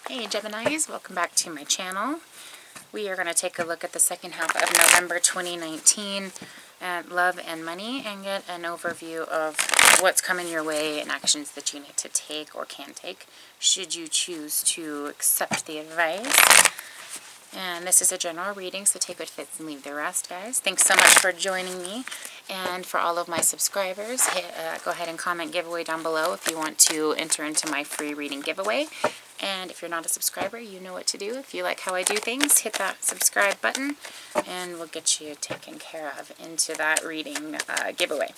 Hey Geminis, welcome back to my channel. We are going to take a look at the second half of November 2019 at love and money and get an overview of what's coming your way and actions that you need to take or can take should you choose to accept the advice. And this is a general reading, so take what fits and leave the rest, guys. Thanks so much for joining me. And for all of my subscribers, go ahead and comment giveaway down below if you want to enter into my free reading giveaway. And if you're not a subscriber, you know what to do. If you like how I do things, hit that subscribe button and we'll get you taken care of into that reading giveaway.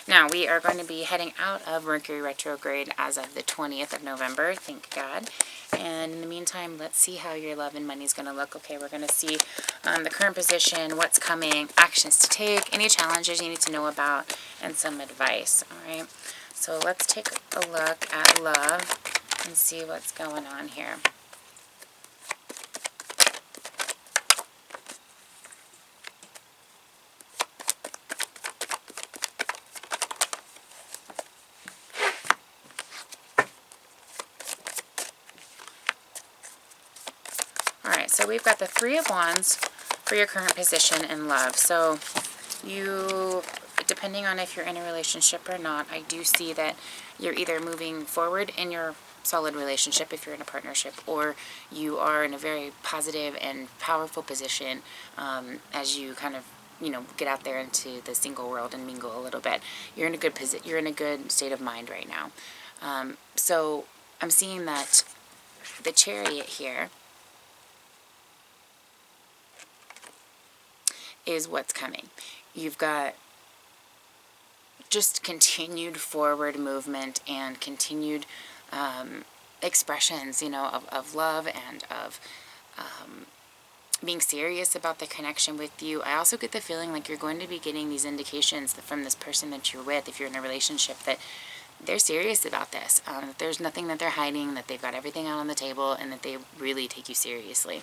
Now, we are going to be heading out of Mercury retrograde as of the 20th of November, thank God. And in the meantime, let's see how your love and money is going to look. Okay, we're going to see the current position, what's coming, actions to take, any challenges you need to know about, and some advice. All right, so let's take a look at love and see what's going on here. Alright, so we've got the Three of Wands for your current position in love. So you, depending on if you're in a relationship or not, I do see that you're either moving forward in your solid relationship if you're in a partnership, or you are in a very positive and powerful position as you kind of, you know, get out there into the single world and mingle a little bit. You're in a good you're in a good state of mind right now. So I'm seeing that the Chariot here is what's coming. You've got just continued forward movement and continued expressions, you know, of love and of being serious about the connection with you. I also get the feeling like you're going to be getting these indications from this person that you're with, if you're in a relationship, that they're serious about this. That there's nothing that they're hiding, that they've got everything out on the table, and that they really take you seriously.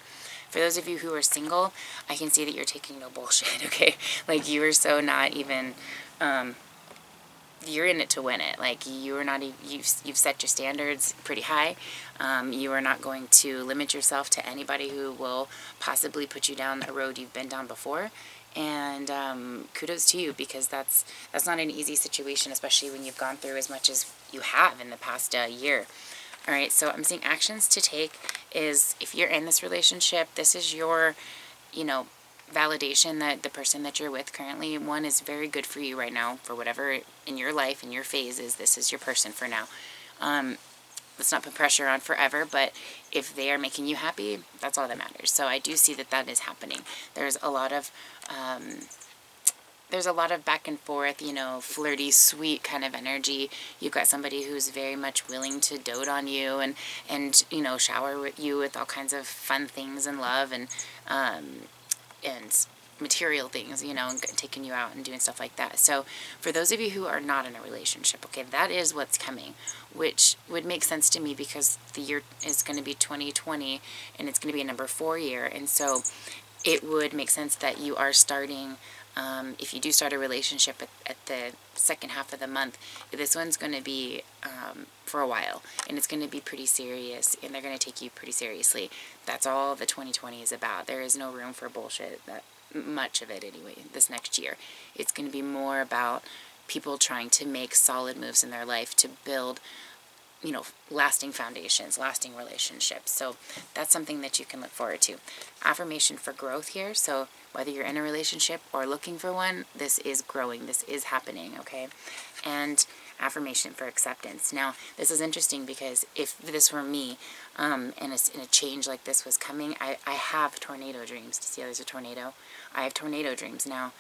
For those of you who are single, I can see that you're taking no bullshit, okay? Like, you are so not even... you're in it to win it. Like, you are not, you've set your standards pretty high. You are not going to limit yourself to anybody who will possibly put you down a road you've been down before. And kudos to you, because that's not an easy situation, especially when you've gone through as much as you have in the past year. All right, so I'm seeing actions to take is, if you're in this relationship, this is your, you know, validation that the person that you're with currently, one, is very good for you right now, for whatever in your life, in your phases, this is your person for now. Let's not put pressure on forever, but if they are making you happy, that's all that matters. So I do see that that is happening. There's a lot of back and forth, you know, flirty, sweet kind of energy. You've got somebody who's very much willing to dote on you and you know, shower with you with all kinds of fun things and love and material things, you know, and taking you out and doing stuff like that. So for those of you who are not in a relationship, okay, that is what's coming, which would make sense to me because the year is going to be 2020 and it's going to be a number 4 year. And so it would make sense that you are starting, if you do start a relationship at the second half of the month, this one's going to be for a while, and it's going to be pretty serious, and they're going to take you pretty seriously. That's all the 2020 is about. There is no room for bullshit, that much of it anyway, this next year. It's going to be more about people trying to make solid moves in their life to build, you know, lasting foundations, lasting relationships. So that's something that you can look forward to. Affirmation for growth here. So whether you're in a relationship or looking for one, this is growing. This is happening, okay? And affirmation for acceptance. Now, this is interesting because if this were me and a change like this was coming, I have tornado dreams. Do you see how there's a tornado? I have tornado dreams. Now,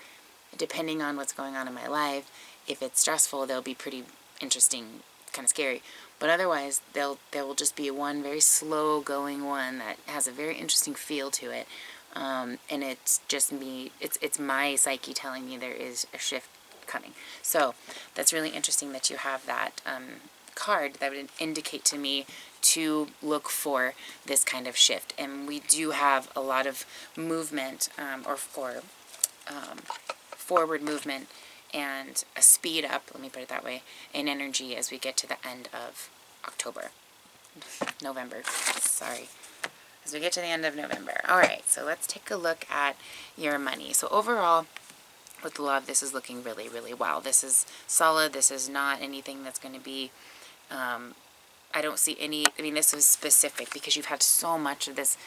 depending on what's going on in my life, if it's stressful, they'll be pretty interesting, kind of scary. But otherwise, there will just be one very slow going one that has a very interesting feel to it. And it's just me, it's my psyche telling me there is a shift coming. So that's really interesting that you have that card that would indicate to me to look for this kind of shift. And we do have a lot of movement or forward movement and a speed up, let me put it that way, in energy as we get to the end of October. November. Sorry. As we get to the end of November. All right, so let's take a look at your money. So overall, with love, this is looking really, really well. This is solid. This is not anything that's going to be, I don't see any, I mean, this is specific because you've had so much of this,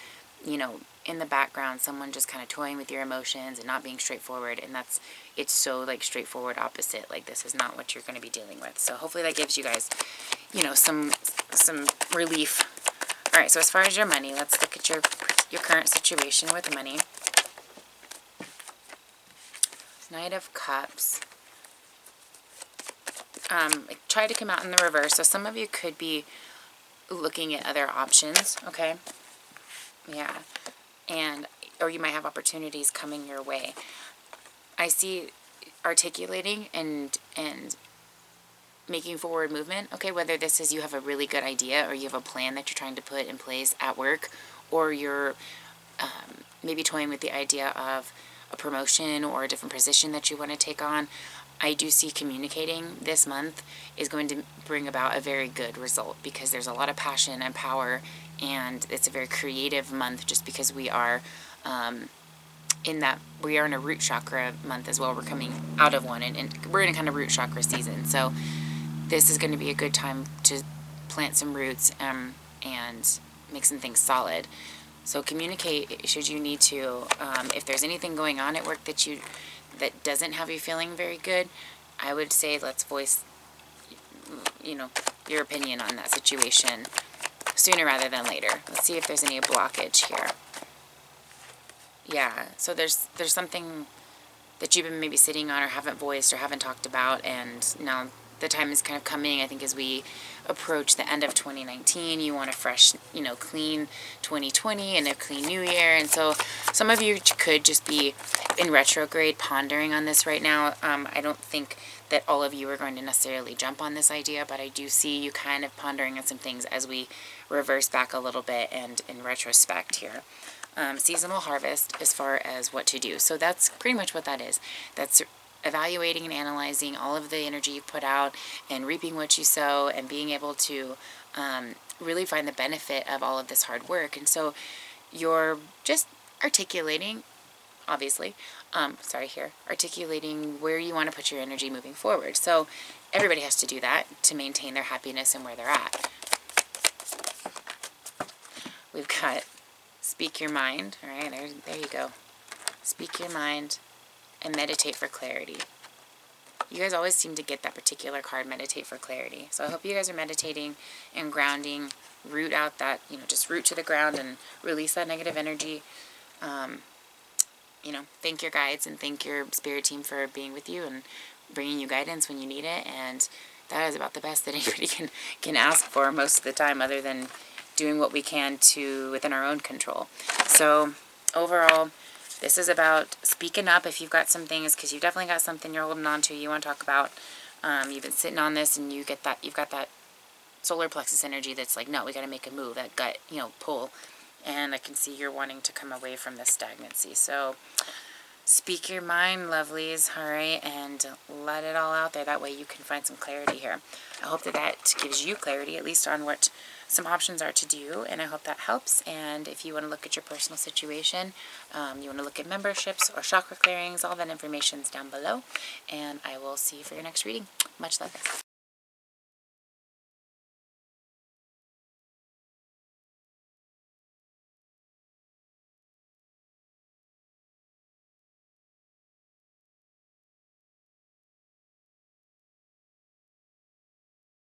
you know, in the background, someone just kind of toying with your emotions and not being straightforward. And it's so like straightforward opposite. Like this is not what you're going to be dealing with. So hopefully that gives you guys, you know, some relief. All right, so as far as your money, let's look at your current situation with money. Knight of Cups. Try to come out in the reverse. So some of you could be looking at other options, okay? Yeah. Or you might have opportunities coming your way. I see articulating and making forward movement, okay? Whether this is you have a really good idea or you have a plan that you're trying to put in place at work, or you're maybe toying with the idea of a promotion or a different position that you want to take on. I do see communicating this month is going to bring about a very good result because there's a lot of passion and power, and it's a very creative month just because we are in a root chakra month as well. We're coming out of one, and we're in a kind of root chakra season. So this is going to be a good time to plant some roots and make some things solid. So communicate should you need to. If there's anything going on at work that doesn't have you feeling very good, I would say let's voice, you know, your opinion on that situation sooner rather than later. Let's see if there's any blockage here. Yeah, so there's something that you've been maybe sitting on or haven't voiced or haven't talked about, and now the time is kind of coming. I think as we approach the end of 2019, you want a fresh, you know, clean 2020 and a clean new year. And so some of you could just be in retrograde pondering on this right now. I don't think that all of you are going to necessarily jump on this idea, but I do see you kind of pondering on some things as we reverse back a little bit and in retrospect here. Seasonal harvest as far as what to do. So that's pretty much what that is. That's evaluating and analyzing all of the energy you put out and reaping what you sow and being able to really find the benefit of all of this hard work. And so you're just articulating, obviously, articulating where you want to put your energy moving forward. So everybody has to do that to maintain their happiness and where they're at. We've got speak your mind. All right, there you go. Speak your mind and meditate for clarity. You guys always seem to get that particular card, meditate for clarity. So I hope you guys are meditating and grounding, root out that, you know, just root to the ground and release that negative energy. You know, thank your guides and thank your spirit team for being with you and bringing you guidance when you need it. And that is about the best that anybody can ask for most of the time, other than doing what we can to within our own control. So overall, this is about speaking up if you've got some things, because you've definitely got something you're holding on to, you want to talk about. You've been sitting on this and you've got that solar plexus energy that's like, no, we got to make a move, that gut, you know, pull. And I can see you're wanting to come away from this stagnancy. So speak your mind, lovelies, all right, and let it all out there. That way you can find some clarity here. I hope that gives you clarity, at least on what some options are to do, and I hope that helps. And if you want to look at your personal situation, you want to look at memberships or chakra clearings, all that information is down below. And I will see you for your next reading. Much love, guys.